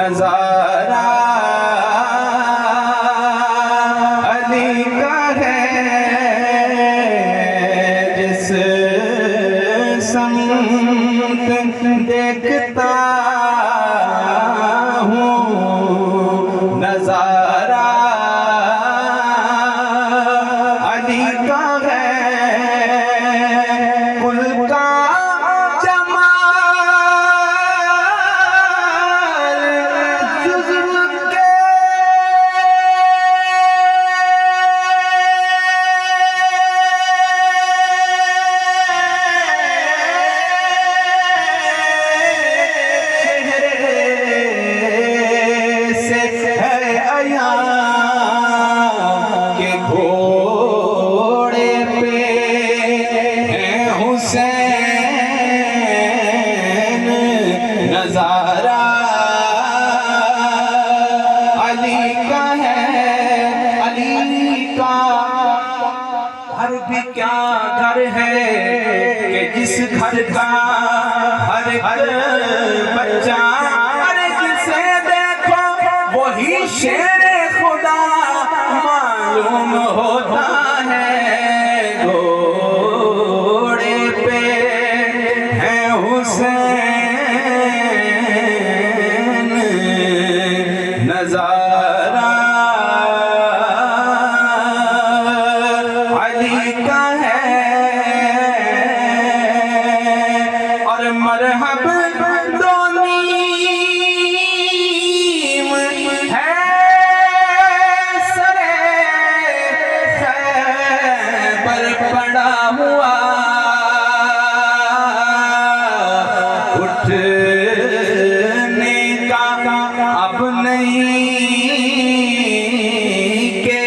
नजारा अली का है। जिस संत देखता हूँ नजारा अली का है। कुल का के घोड़े पे हुसैन नजारा अली का है। अली का घर भी क्या घर है कि जिस घर का हर हर बच्चा जिसे देखो वही शेर खुदा मालूम होता है। घोड़े पे है हुसैन नजारा अली का है। और मरहब पड़ा हुआ उठने का अब नहीं के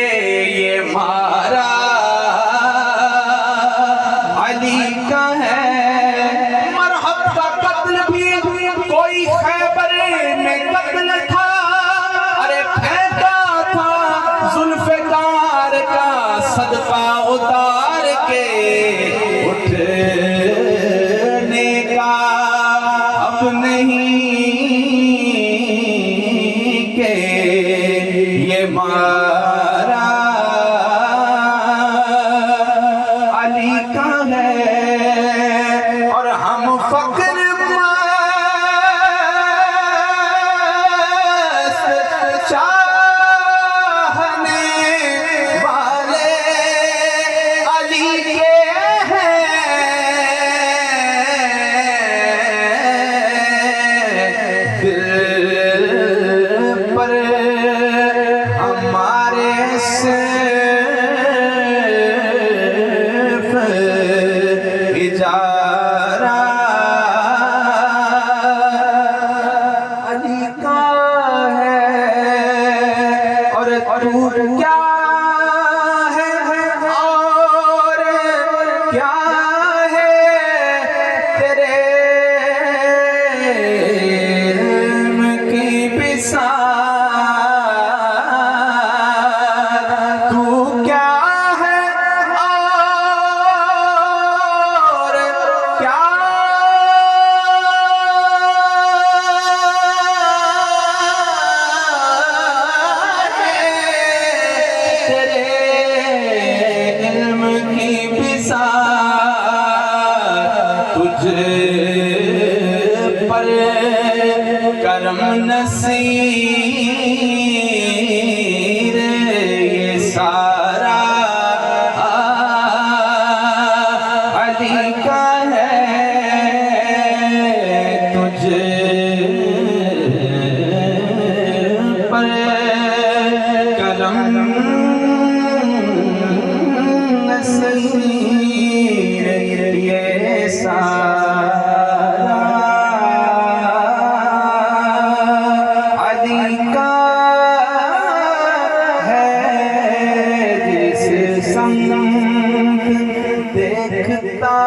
ये मारा अली का है। मरहब का कत्ल भी कोई खैबर में कत्ल था। अरे फेंका था जुल्फ़िकार का सदका उतार के उठने का अब नहीं के ये मारा अली का है। और हम फक्र पर हमारे सिर्फ इजारा अली का है। और तू क्या है और क्या है तेरे तू क्या है और क्या है तेरे इल्म की बिसात तुझे पर करम नसीर ये सारा अली का है। तुझे पर करम नसीर ये सारा अली का है। जिस संग देखता